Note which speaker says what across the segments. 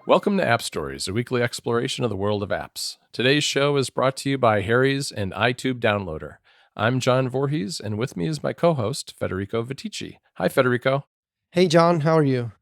Speaker 1: Welcome to App Stories, a weekly exploration of the world of apps. Today's show is brought to you by Harry's and iTube Downloader. I'm John Voorhees, and with me is my co-host, Federico Viticci. Hi, Federico.
Speaker 2: Hey, John, how are you?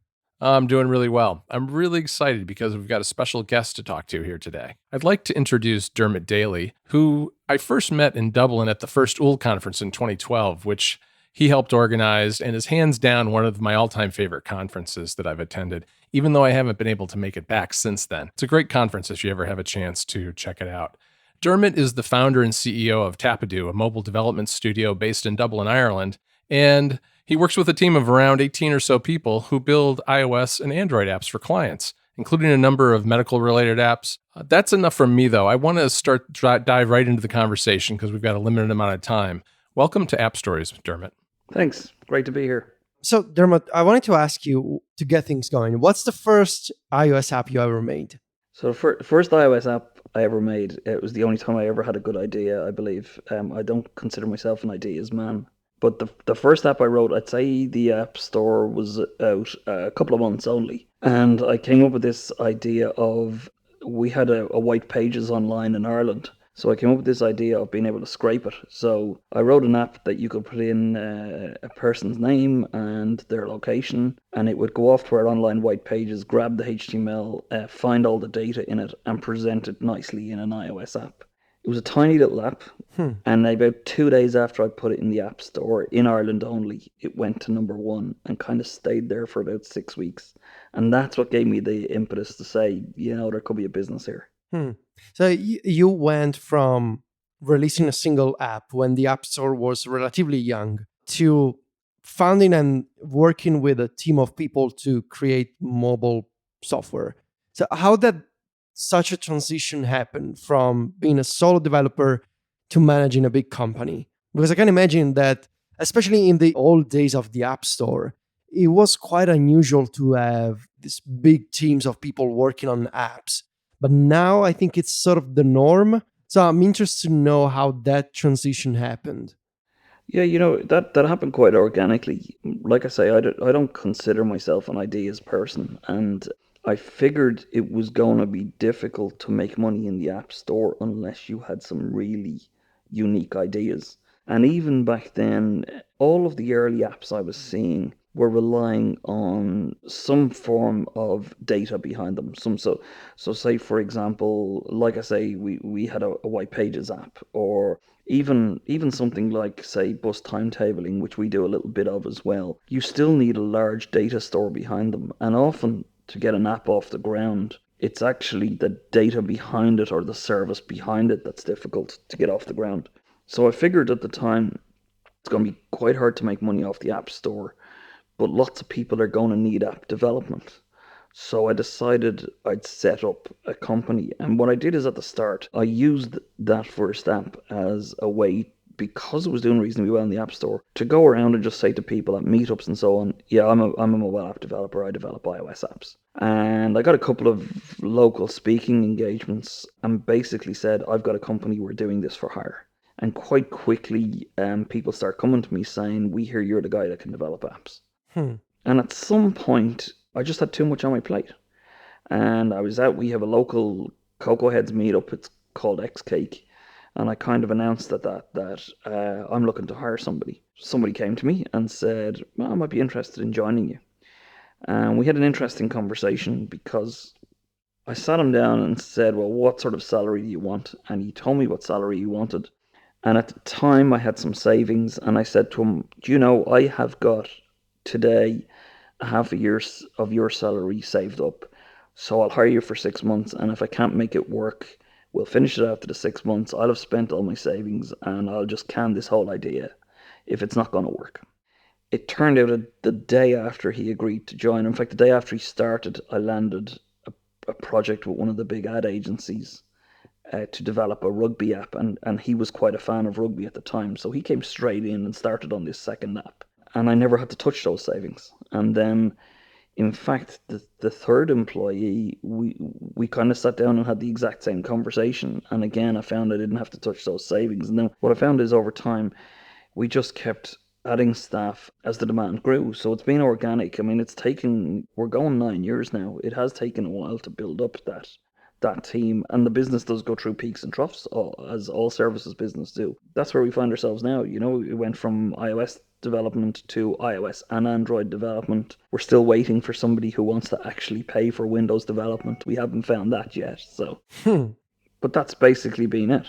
Speaker 1: I'm doing really well. I'm really excited because we've got a special guest to talk to here today. I'd like to introduce Dermot Daly, who I first met in Dublin at the first UL conference in 2012, which he helped organize and is hands down one of my all-time favorite conferences that I've attended, even though I haven't been able to make it back since then. It's a great conference if you ever have a chance to check it out. Dermot is the founder and CEO of Tapadoo, a mobile development studio based in Dublin, Ireland, and he works with a team of around 18 or so people who build iOS and Android apps for clients, including a number of medical-related apps. That's enough from me, though. I want to dive right into the conversation because we've got a limited amount of time. Welcome to App Stories, Dermot.
Speaker 3: Thanks. Great to be here.
Speaker 2: So, Dermot, I wanted to ask you, to get things going, what's the first iOS app you ever made?
Speaker 3: So the first iOS app I ever made, it was the only time I ever had a good idea, I believe. I don't consider myself an ideas man. But the first app I wrote, I'd say the App Store was out a couple of months only. And I came up with this idea of, we had a white pages online in Ireland. So I came up with this idea of being able to scrape it. So I wrote an app that you could put in a person's name and their location, and it would go off to our online white pages, grab the HTML, find all the data in it, and present it nicely in an iOS app. It was a tiny little app, and about 2 days after I put it in the App Store, in Ireland only, it went to number one and kind of stayed there for about 6 weeks. And that's what gave me the impetus to say, there could be a business here.
Speaker 2: So you went from releasing a single app when the App Store was relatively young to founding and working with a team of people to create mobile software. So how did such a transition happen from being a solo developer to managing a big company? Because I can imagine that, especially in the old days of the App Store, it was quite unusual to have these big teams of people working on apps. But now I think it's sort of the norm. So I'm interested to know how that transition happened.
Speaker 3: Yeah, that happened quite organically. Like I say, I don't consider myself an ideas person, and I figured it was going to be difficult to make money in the App Store unless you had some really unique ideas. And even back then, all of the early apps I was seeing were relying on some form of data behind them. So say, for example, like I say, we had a white pages app, or even something like, say, bus timetabling, which we do a little bit of as well. You still need a large data store behind them, and often to get an app off the ground, it's actually the data behind it or the service behind it that's difficult to get off the ground. So I figured at the time it's going to be quite hard to make money off the App Store, but lots of people are going to need app development. So I decided I'd set up a company. And what I did is, at the start, I used that first app as a way, because it was doing reasonably well in the App Store, to go around and just say to people at meetups and so on, yeah, I'm a mobile app developer, I develop iOS apps. And I got a couple of local speaking engagements and basically said, I've got a company, we're doing this for hire. And quite quickly, people start coming to me saying, we hear you're the guy that can develop apps. And at some point, I just had too much on my plate. And I was out, we have a local Cocoa Heads meetup, it's called X Cake. And I kind of announced that I'm looking to hire somebody. Somebody came to me and said, well, I might be interested in joining you. And we had an interesting conversation, because I sat him down and said, well, what sort of salary do you want? And he told me what salary he wanted. And at the time, I had some savings, and I said to him, do you know, I have got today half a year of your salary saved up. So I'll hire you for 6 months, and if I can't make it work, we'll finish it after the 6 months. I'll have spent all my savings, and I'll just can this whole idea if it's not going to work. It turned out that the day after he agreed to join, in fact, the day after he started, I landed a project with one of the big ad agencies to develop a rugby app, and he was quite a fan of rugby at the time, so he came straight in and started on this second app. And I never had to touch those savings. And then, in fact, the third employee, we kind of sat down and had the exact same conversation. And again, I found I didn't have to touch those savings. And then what I found is, over time, we just kept adding staff as the demand grew. So it's been organic. I mean, we're going 9 years now. It has taken a while to build up that team, and the business does go through peaks and troughs, as all services business do. That's where we find ourselves now. It went from iOS development to iOS and Android development. We're still waiting for somebody who wants to actually pay for Windows development. We haven't found that yet. So, but that's basically been it.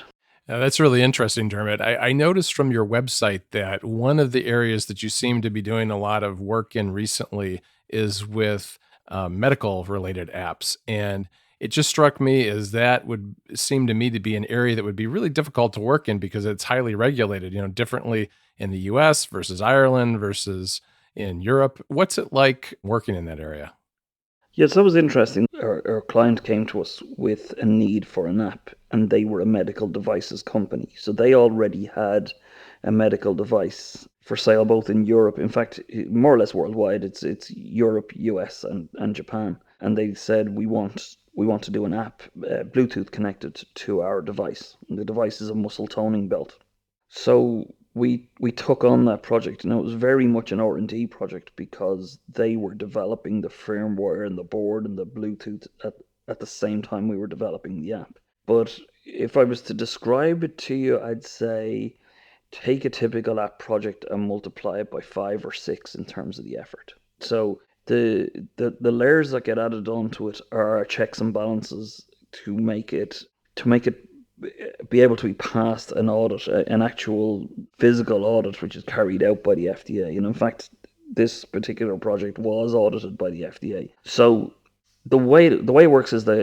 Speaker 1: Now, that's really interesting, Dermot. I noticed from your website that one of the areas that you seem to be doing a lot of work in recently is with medical related apps. And it just struck me as that would seem to me to be an area that would be really difficult to work in because it's highly regulated, differently in the US versus Ireland versus in Europe. What's it like working in that area?
Speaker 3: Yes, that was interesting. Our client came to us with a need for an app, and they were a medical devices company. So they already had a medical device for sale both in Europe, in fact, more or less worldwide. It's Europe, US, and Japan. And they said we want to do an app, Bluetooth connected to our device. And the device is a muscle toning belt. So we took on that project, and it was very much an R&D project because they were developing the firmware and the board and the Bluetooth at the same time we were developing the app. But if I was to describe it to you, I'd say take a typical app project and multiply it by 5 or 6 in terms of the effort. So the layers that get added onto it are checks and balances to make it be able to be passed an audit, an actual physical audit, which is carried out by the FDA. And in fact, this particular project was audited by the FDA. So the way it works is that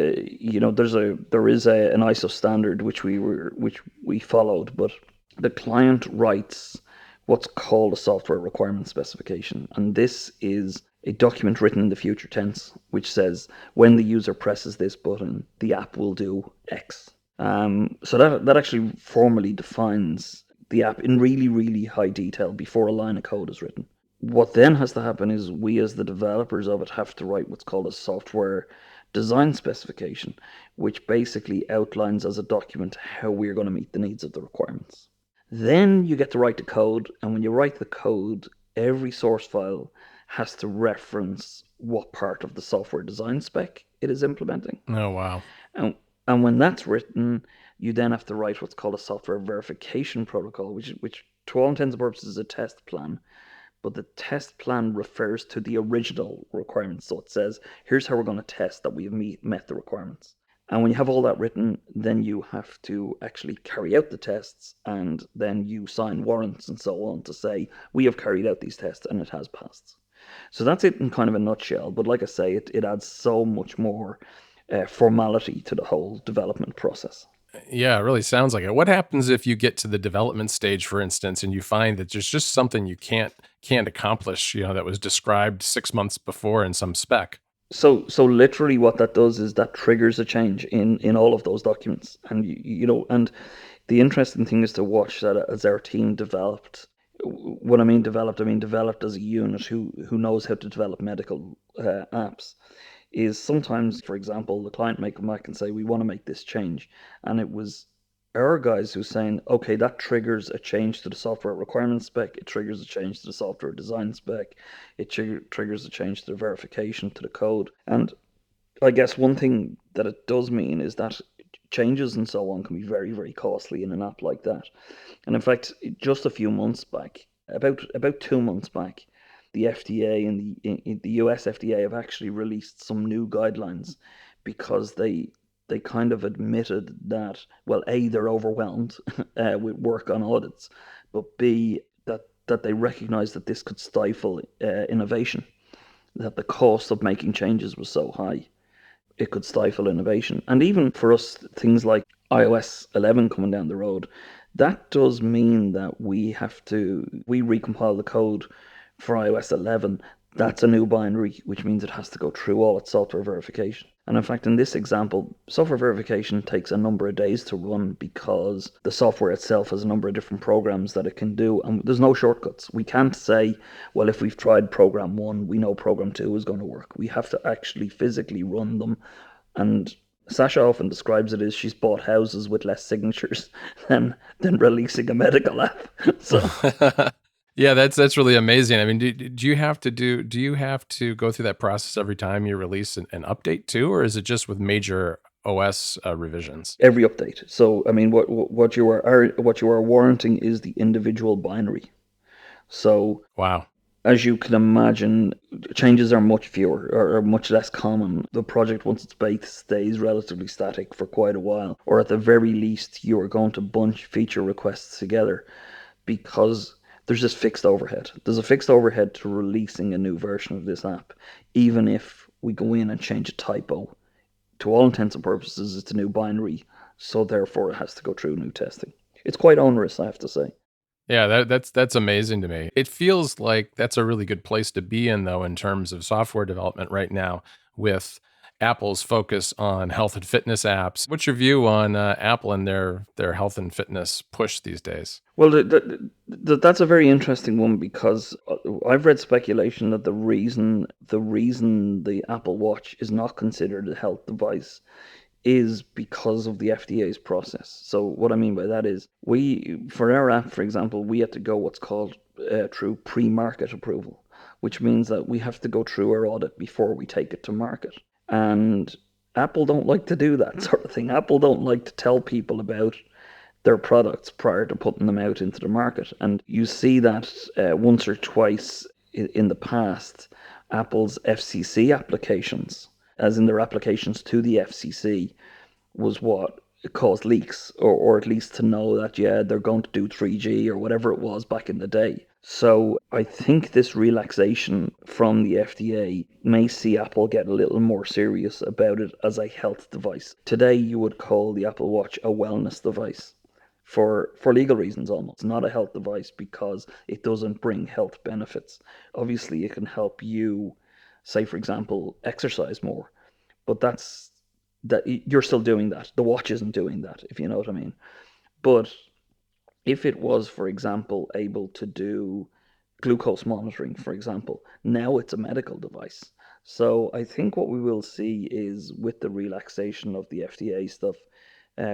Speaker 3: there is an ISO standard which we followed, but the client writes what's called a software requirement specification, and this is a document written in the future tense, which says when the user presses this button, the app will do X. So that actually formally defines the app in really, really high detail before a line of code is written. What then has to happen is we, as the developers of it, have to write what's called a software design specification, which basically outlines as a document how we're going to meet the needs of the requirements. Then you get to write the code, and when you write the code, every source file has to reference what part of the software design spec it is implementing.
Speaker 1: Oh, wow.
Speaker 3: And and when that's written, you then have to write what's called a software verification protocol, which to all intents and purposes is a test plan. But the test plan refers to the original requirements. So it says, here's how we're going to test that we've met the requirements. And when you have all that written, then you have to actually carry out the tests, and then you sign warrants and so on to say, we have carried out these tests and it has passed. So that's it in kind of a nutshell. But like I say, it adds so much more formality to the whole development process.
Speaker 1: Yeah, it really sounds like it. What happens if you get to the development stage, for instance, and you find that there's just something you can't accomplish, that was described 6 months before in some spec?
Speaker 3: So literally what that does is that triggers a change in all of those documents. And and the interesting thing is to watch that as our team developed. What I mean developed as a unit who knows how to develop medical apps, is sometimes, for example, the client may come back and say, we want to make this change. And it was our guys who saying, okay, that triggers a change to the software requirements spec, it triggers a change to the software design spec, it triggers a change to the verification to the code. And I guess one thing that it does mean is that changes and so on can be very, very costly in an app like that. And in fact, just a few months back, about 2 months back, the FDA and the US FDA have actually released some new guidelines because they kind of admitted that, well, A, they're overwhelmed with work on audits, but B, that they recognize that this could stifle innovation, that the cost of making changes was so high, it could stifle innovation. And even for us, things like iOS 11 coming down the road, that does mean that we recompile the code for iOS 11. That's a new binary, which means it has to go through all its software verification. And in fact, in this example, software verification takes a number of days to run because the software itself has a number of different programs that it can do, and there's no shortcuts. We can't say, well, if we've tried program 1, we know program 2 is going to work. We have to actually physically run them. And Sasha often describes it as she's bought houses with less signatures than releasing a medical app. So
Speaker 1: Yeah, that's really amazing. I mean, do you have to go through that process every time you release an update too, or is it just with major OS revisions?
Speaker 3: Every update. So I mean, what you are warranting is the individual binary. So
Speaker 1: Wow.
Speaker 3: as you can imagine, changes are much fewer or much less common. The project, once it's baked, stays relatively static for quite a while, or at the very least, you are going to bunch feature requests together because there's this fixed overhead. There's a fixed overhead to releasing a new version of this app, even if we go in and change a typo. To all intents and purposes, it's a new binary, so therefore it has to go through new testing. It's quite onerous, I have to say.
Speaker 1: Yeah, that's amazing to me. It feels like that's a really good place to be in, though, in terms of software development right now, with Apple's focus on health and fitness apps. What's your view on Apple and their health and fitness push these days?
Speaker 3: Well, that's a very interesting one because I've read speculation that the reason the Apple Watch is not considered a health device is because of the FDA's process. So what I mean by that is for our app, for example, we had to go what's called through pre-market approval, which means that we have to go through our audit before we take it to market. And Apple don't like to do that sort of thing. Apple don't like to tell people about their products prior to putting them out into the market. And you see that once or twice in the past, Apple's FCC applications, as in their applications to the FCC, was what caused leaks, or at least to know that, yeah, they're going to do 3G or whatever it was back in the day. So I think this relaxation from the FDA may see Apple get a little more serious about it as a health device. Today, you would call the Apple Watch a wellness device for legal reasons almost. It's not a health device because it doesn't bring health benefits. Obviously, it can help you, say, for example, exercise more, but that you're still doing that. The watch isn't doing that, if you know what I mean. But if it was, for example, able to do glucose monitoring, for example, now it's a medical device. So I think what we will see is with the relaxation of the FDA stuff,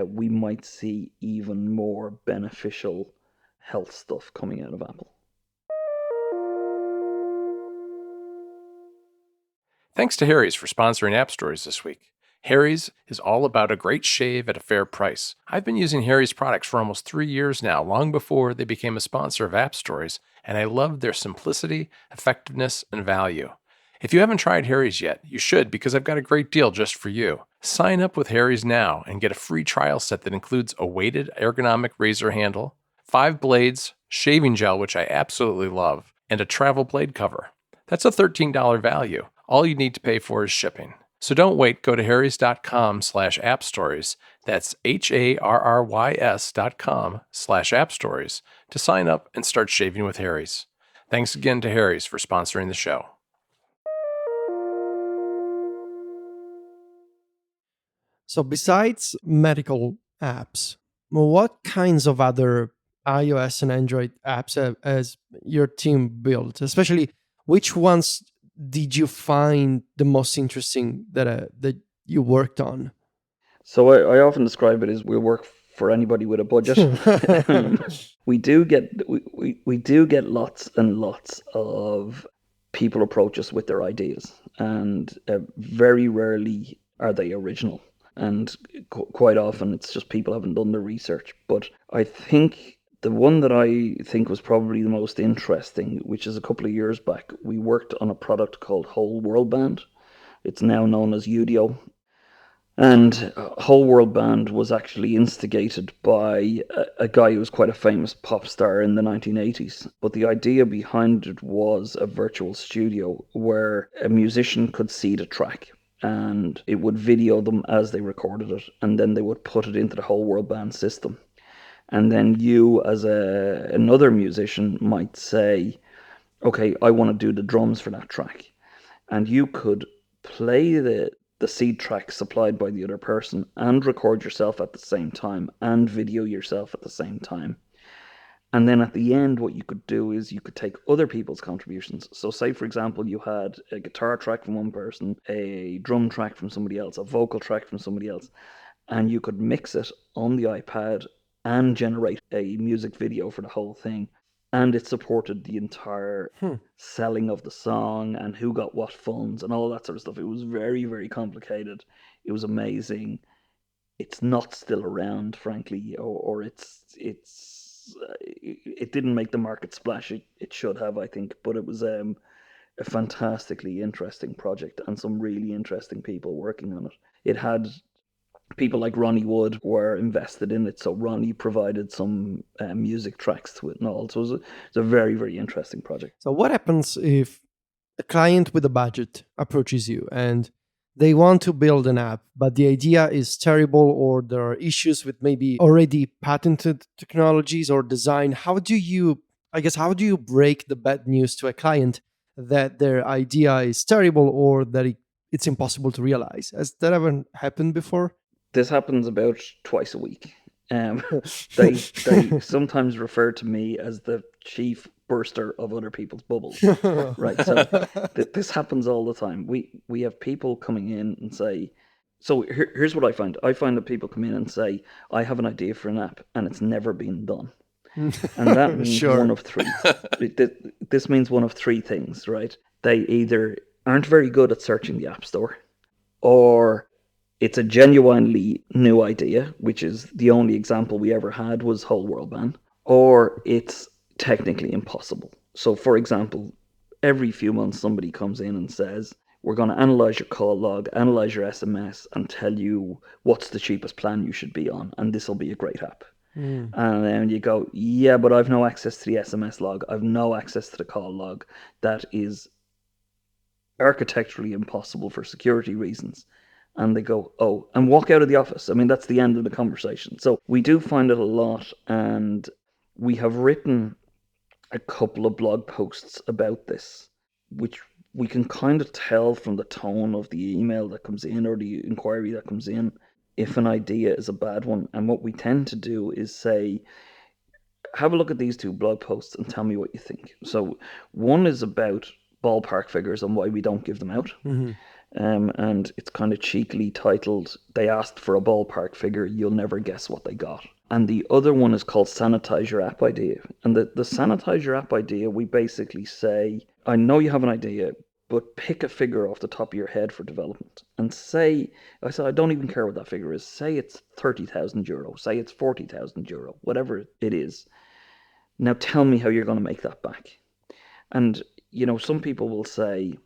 Speaker 3: we might see even more beneficial health stuff coming out of Apple.
Speaker 1: Thanks to Harry's for sponsoring App Stories this week. Harry's is all about a great shave at a fair price. I've been using Harry's products for almost 3 years now, long before they became a sponsor of App Stories, and I love their simplicity, effectiveness, and value. If you haven't tried Harry's yet, you should because I've got a great deal just for you. Sign up with Harry's now and get a free trial set that includes a weighted ergonomic razor handle, 5 blades, shaving gel, which I absolutely love, and a travel blade cover. That's a $13 value. All you need to pay for is shipping. So don't wait. Go to harrys.com/appstories. That's HARRYS.com/appstories to sign up and start shaving with Harry's. Thanks again to Harry's for sponsoring the show.
Speaker 2: So, besides medical apps, what kinds of other iOS and Android apps has your team built? Especially, which ones did you find the most interesting that you worked on?
Speaker 3: So I often describe it as we work for anybody with a budget. We do get lots and lots of people approach us with their ideas, and very rarely are they original. And quite often it's just people haven't done their research. But I think the one that I think was probably the most interesting, which is a couple of years back, we worked on a product called Whole World Band. It's now known as Udio. And Whole World Band was actually instigated by a guy who was quite a famous pop star in the 1980s. But the idea behind it was a virtual studio where a musician could seed a track and it would video them as they recorded it, and then they would put it into the Whole World Band system. And then you, as another musician, might say, okay, I want to do the drums for that track. And you could play the seed track supplied by the other person and record yourself at the same time and video yourself at the same time. And then at the end, what you could do is you could take other people's contributions. So say, for example, you had a guitar track from one person, a drum track from somebody else, a vocal track from somebody else, and you could mix it on the iPad and generate a music video for the whole thing. and it supported the entire
Speaker 2: Hmm.
Speaker 3: selling of the song and who got what funds and all that sort of stuff. It was very, very complicated. It was amazing. It's not still around, frankly, or it didn't make the market splash. It should have, I think, but it was a fantastically interesting project and some really interesting people working on it. It had people like Ronnie Wood were invested in it, so Ronnie provided some music tracks to it and all. So it's a very, very interesting project.
Speaker 2: So what happens if a client with a budget approaches you and they want to build an app, but the idea is terrible, or there are issues with maybe already patented technologies or design? How do you break the bad news to a client that their idea is terrible or that it's impossible to realize? Has that ever happened before?
Speaker 3: This happens about twice a week. They sometimes refer to me as the chief burster of other people's bubbles. Right. So this happens all the time. We have people coming in and say, so here's what I find. I find that people come in and say, I have an idea for an app and it's never been done. And that means
Speaker 2: Sure.
Speaker 3: one of three. This means one of three things, right? They either aren't very good at searching the App Store, or it's a genuinely new idea, which is the only example we ever had was whole world ban, or it's technically impossible. So, for example, every few months somebody comes in and says, we're going to analyze your call log, analyze your SMS, and tell you what's the cheapest plan you should be on, and this will be a great app.
Speaker 2: Mm.
Speaker 3: And then you go, yeah, but I've no access to the SMS log. I've no access to the call log. That is architecturally impossible for security reasons. And they go, oh, and walk out of the office. I mean, that's the end of the conversation. So we do find it a lot, and we have written a couple of blog posts about this, which we can kind of tell from the tone of the email that comes in or the inquiry that comes in if an idea is a bad one. And what we tend to do is say, have a look at these two blog posts and tell me what you think. So one is about ballpark figures and why we don't give them out.
Speaker 2: Mm-hmm.
Speaker 3: And it's kind of cheekily titled, They Asked for a Ballpark Figure, You'll Never Guess What They Got. And the other one is called Sanitize Your App Idea. And the Sanitize Your App Idea, we basically say, I know you have an idea, but pick a figure off the top of your head for development. And say, I said, I don't even care what that figure is. Say it's 30,000 euro. Say it's 40,000 euro, whatever it is. Now tell me how you're going to make that back. And, you know, some people will say,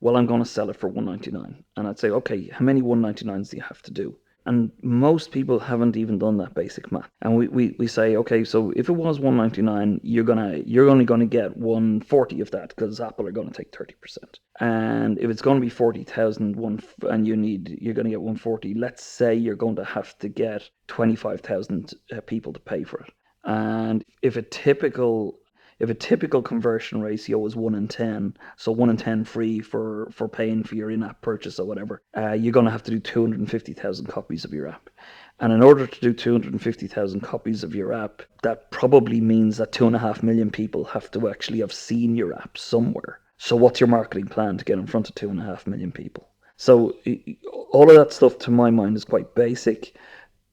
Speaker 3: well, I'm going to sell it for 199. And I'd say, okay, how many 199s do you have to do? And most people haven't even done that basic math. And we say, okay, so if it was 199, you're only going to get 140 of that because Apple are going to take 30%. And if it's going to be 40,000 and you're going to get 140, let's say you're going to have to get 25,000 people to pay for it. And if a typical conversion ratio is 1 in 10, so 1 in 10 free for paying for your in-app purchase or whatever, you're going to have to do 250,000 copies of your app. And in order to do 250,000 copies of your app, that probably means that 2.5 million people have to actually have seen your app somewhere. So what's your marketing plan to get in front of 2.5 million people? So all of that stuff, to my mind, is quite basic,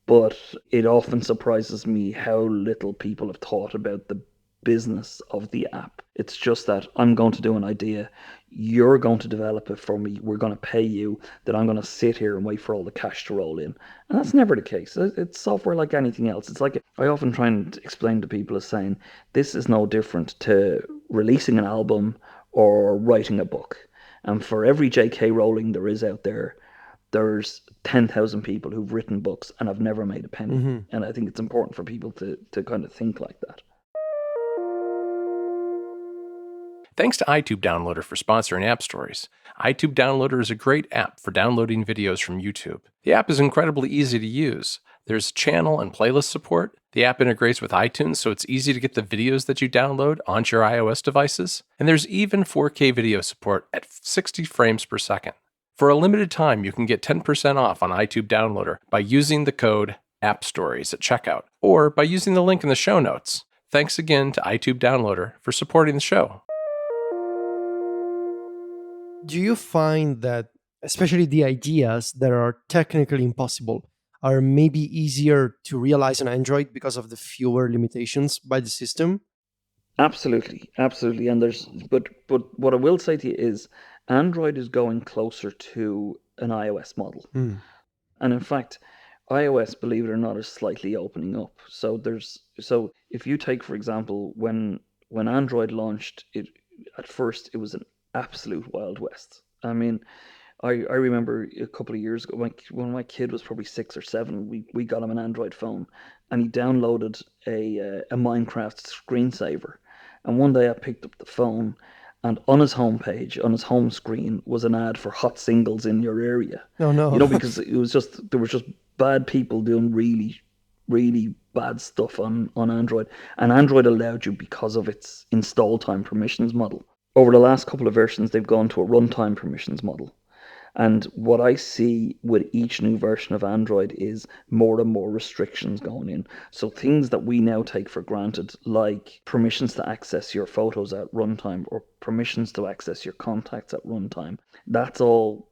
Speaker 3: but it often surprises me how little people have thought about the business of the app. It's just that I'm going to do an idea, you're going to develop it for me, we're going to pay you, then I'm going to sit here and wait for all the cash to roll in. And that's never the case. It's software like anything else. It's like, I often try and explain to people as saying, this is no different to releasing an album or writing a book. And for every J.K. Rowling there is out there, there's 10,000 people who've written books and have never made a penny.
Speaker 2: Mm-hmm.
Speaker 3: And I think it's important for people to kind of think like that.
Speaker 1: Thanks to iTube Downloader for sponsoring App Stories. iTube Downloader is a great app for downloading videos from YouTube. The app is incredibly easy to use. There's channel and playlist support. The app integrates with iTunes, so it's easy to get the videos that you download onto your iOS devices. And there's even 4K video support at 60 frames per second. For a limited time, you can get 10% off on iTube Downloader by using the code AppStories at checkout, or by using the link in the show notes. Thanks again to iTube Downloader for supporting the show.
Speaker 2: Do you find that, especially the ideas that are technically impossible, are maybe easier to realize on Android because of the fewer limitations by the system?
Speaker 3: Absolutely, absolutely. And but what I will say to you is Android is going closer to an iOS model.
Speaker 2: Hmm.
Speaker 3: And in fact, iOS, believe it or not, is slightly opening up. So if you take, for example, when Android launched, it at first it was an absolute Wild West. I mean, I remember a couple of years ago when my kid was probably 6 or 7, we got him an Android phone, and he downloaded a Minecraft screensaver. And one day I picked up the phone, and on his homepage, on his home screen, was an ad for hot singles in your area.
Speaker 2: No, no.
Speaker 3: Because there was just bad people doing really, really bad stuff on Android, and Android allowed you because of its install time permissions model. Over the last couple of versions, they've gone to a runtime permissions model. And what I see with each new version of Android is more and more restrictions going in. So things that we now take for granted, like permissions to access your photos at runtime or permissions to access your contacts at runtime, that's all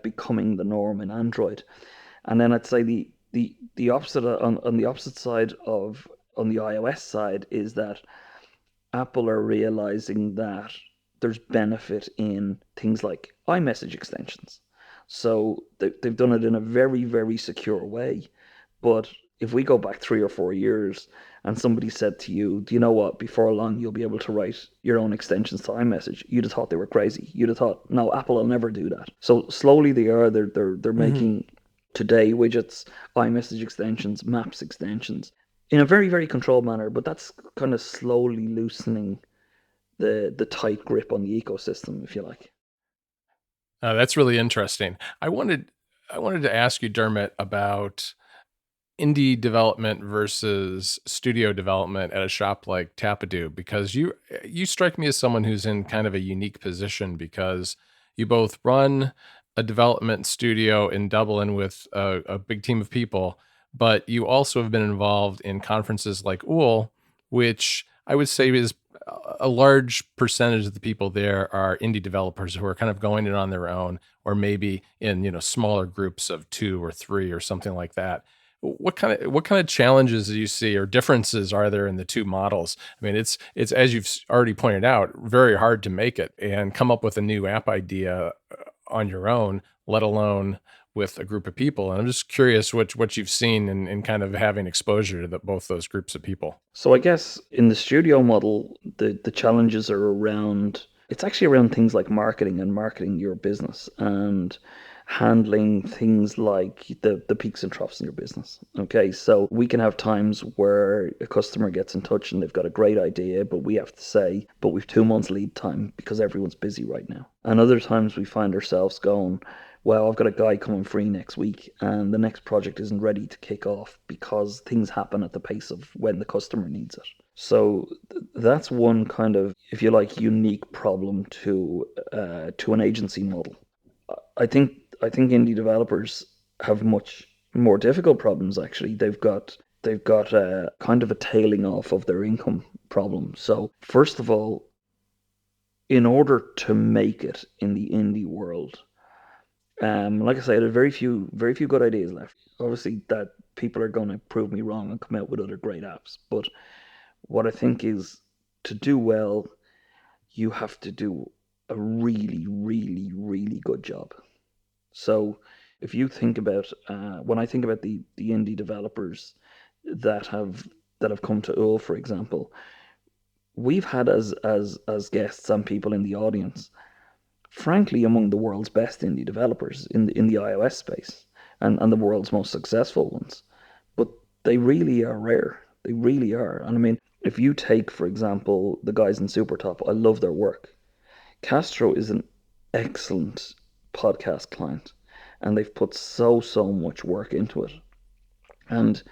Speaker 3: becoming the norm in Android. And then I'd say the opposite on the opposite side of on the iOS side is that Apple are realizing that there's benefit in things like iMessage extensions. So they've done it in a very, very secure way. But if we go back 3 or 4 years and somebody said to you, do you know what, before long you'll be able to write your own extensions to iMessage, you'd have thought they were crazy. You'd have thought, no, Apple will never do that. So slowly they're
Speaker 2: Mhm.
Speaker 3: making today widgets, iMessage extensions, Maps extensions in a very, very controlled manner, but that's kind of slowly loosening the tight grip on the ecosystem, if you like.
Speaker 1: That's really interesting. I wanted to ask you, Dermot, about indie development versus studio development at a shop like Tapadoo, because you strike me as someone who's in kind of a unique position because you both run a development studio in Dublin with a big team of people, but you also have been involved in conferences like UL, which I would say is a large percentage of the people there are indie developers who are kind of going it on their own, or maybe in smaller groups of 2 or 3 or something like that. What kind of challenges do you see or differences are there in the two models? I mean, it's as you've already pointed out, very hard to make it and come up with a new app idea on your own, let alone with a group of people. And I'm just curious what you've seen in kind of having exposure to both those groups of people.
Speaker 3: So I guess in the studio model, the challenges are around it's actually around things like marketing and marketing your business and handling things like the peaks and troughs in your business. Okay, so we can have times where a customer gets in touch and they've got a great idea, but we have to say, but we've 2 months lead time because everyone's busy right now. And other times we find ourselves going, well, I've got a guy coming free next week and the next project isn't ready to kick off because things happen at the pace of when the customer needs it. So that's one kind of, if you like, unique problem to an agency model. I think I think indie developers have much more difficult problems. Actually, they've got a kind of a tailing off of their income problem. So first of all, in order to make it in the indie world, like I said, there are very few good ideas left. Obviously, that people are going to prove me wrong and come out with other great apps. But what I think is to do well, you have to do a really, really, really good job. So if you think about when I think about the indie developers that have come to UL, for example, we've had as guests and people in the audience, frankly, among the world's best indie developers in the iOS space and the world's most successful ones. But they really are rare. They really are. And I mean, if you take, for example, the guys in Supertop, I love their work. Castro is an excellent podcast client, and they've put so much work into it. And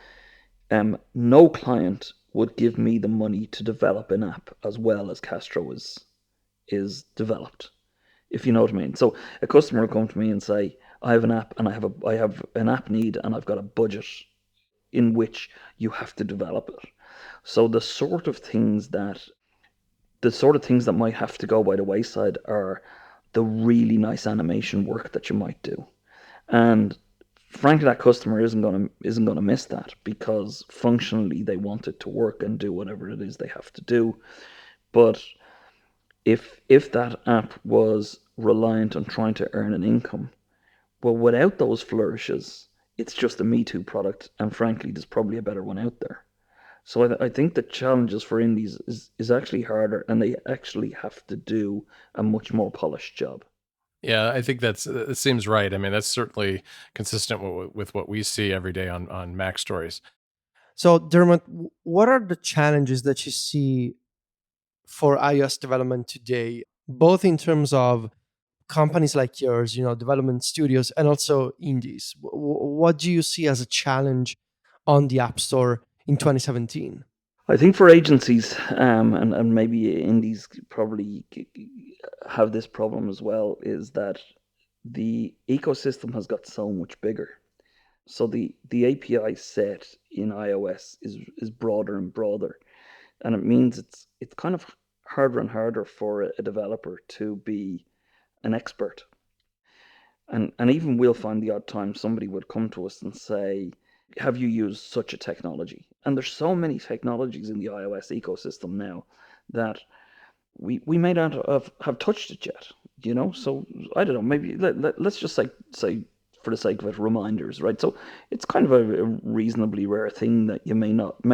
Speaker 3: no client would give me the money to develop an app as well as Castro is developed, if you know what I mean. So a customer will come to me and say, I have an app and I have an app need and I've got a budget in which you have to develop it. So the sort of things that might have to go by the wayside are the really nice animation work that you might do. And frankly, that customer isn't gonna miss that, because functionally they want it to work and do whatever it is they have to do. But if that app was reliant on trying to earn an income, well, without those flourishes, it's just a Me Too product, and frankly, there's probably a better one out there. So I think the challenges for indies is actually harder, and they actually have to do a much more polished job.
Speaker 1: Yeah, I think it seems right. I mean, that's certainly consistent with what we see every day on Mac Stories.
Speaker 2: So, Dermot, what are the challenges that you see for iOS development today, both in terms of companies like yours, development studios, and also indies? What do you see as a challenge on the App Store in 2017?
Speaker 3: I think for agencies, and maybe indies probably have this problem as well, is that the ecosystem has got so much bigger. So the API set in iOS is broader and broader, and it means it's kind of harder and harder for a developer to be an expert. And even we'll find the odd time somebody would come to us and say, have you used such a technology? And there's so many technologies in the iOS ecosystem now that we may not have touched it yet, So I don't know, maybe let's just say for the sake of it, reminders, right? So it's kind of a reasonably rare thing that you may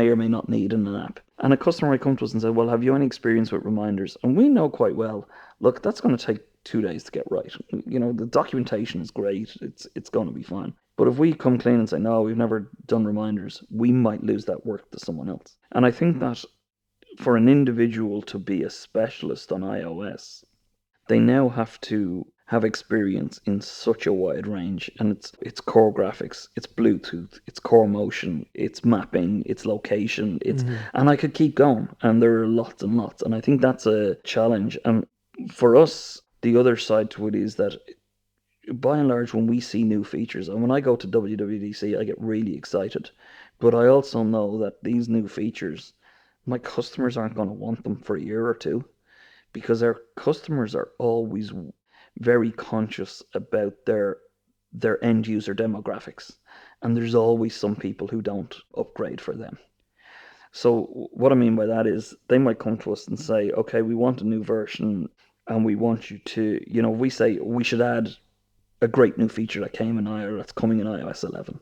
Speaker 3: or may not need in an app. And a customer might come to us and say, well, have you any experience with reminders? And we know quite well, look, that's going to take 2 days to get right. The documentation is great. It's going to be fine. But if we come clean and say, no, we've never done reminders, we might lose that work to someone else. And I think that for an individual to be a specialist on iOS, they now have to have experience in such a wide range, and it's core graphics, it's Bluetooth, it's core motion, it's mapping, it's location, and I could keep going, and there are lots and lots, and I think that's a challenge. And for us, the other side to it is that by and large, when we see new features, and when I go to WWDC, I get really excited, but I also know that these new features, my customers aren't going to want them for a year or two, because our customers are always very conscious about their end user demographics, and there's always some people who don't upgrade for them. So what I mean by that is they might come to us and say, okay, we want a new version, and we want you to, we say we should add a great new feature that came in that's coming in iOS 11,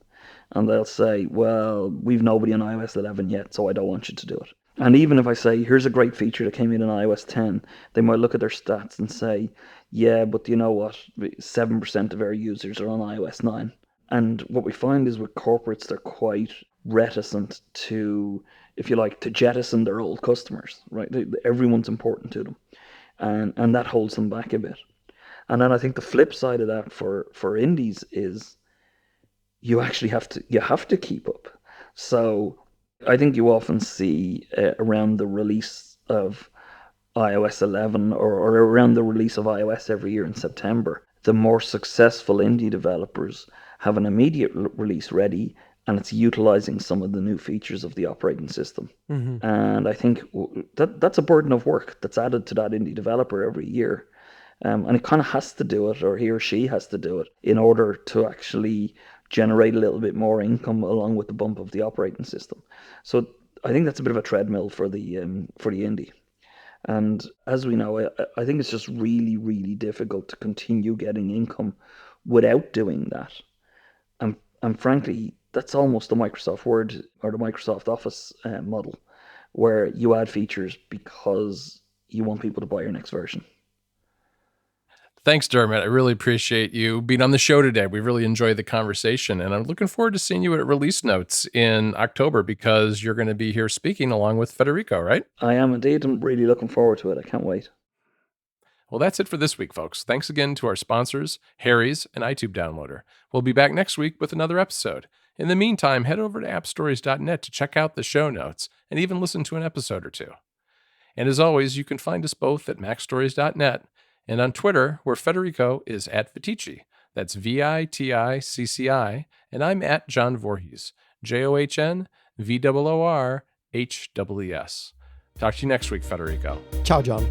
Speaker 3: and they'll say, well, we've nobody on iOS 11 yet, so I don't want you to do it. And even if I say, here's a great feature that came in iOS 10, they might look at their stats and say, yeah, but you know what? 7% of our users are on iOS 9. And what we find is with corporates, they're quite reticent to, if you like, to jettison their old customers, right? Everyone's important to them. And that holds them back a bit. And then I think the flip side of that for indies is you actually have to keep up. So I think you often see around the release of iOS 11 or around the release of iOS every year in September, the more successful indie developers have an immediate release ready, and it's utilizing some of the new features of the operating system. Mm-hmm. And I think that's a burden of work that's added to that indie developer every year. And it kind of has to do it, or he or she has to do it, in order to actually generate a little bit more income along with the bump of the operating system. So I think that's a bit of a treadmill for the indie. And as we know, I think it's just really, really difficult to continue getting income without doing that. And frankly, that's almost the Microsoft Word or the Microsoft Office model, where you add features because you want people to buy your next version.
Speaker 1: Thanks, Dermot. I really appreciate you being on the show today. We really enjoyed the conversation, and I'm looking forward to seeing you at Release Notes in October, because you're going to be here speaking along with Federico, right?
Speaker 3: I am indeed. I'm really looking forward to it. I can't wait.
Speaker 1: Well, that's it for this week, folks. Thanks again to our sponsors, Harry's and iTunes Downloader. We'll be back next week with another episode. In the meantime, head over to appstories.net to check out the show notes and even listen to an episode or two. And as always, you can find us both at macstories.net and on Twitter, where Federico is at Viticci. That's VITICCI, and I'm at John Voorhees, JOHNVOORHEES. Talk to you next week, Federico.
Speaker 2: Ciao, John.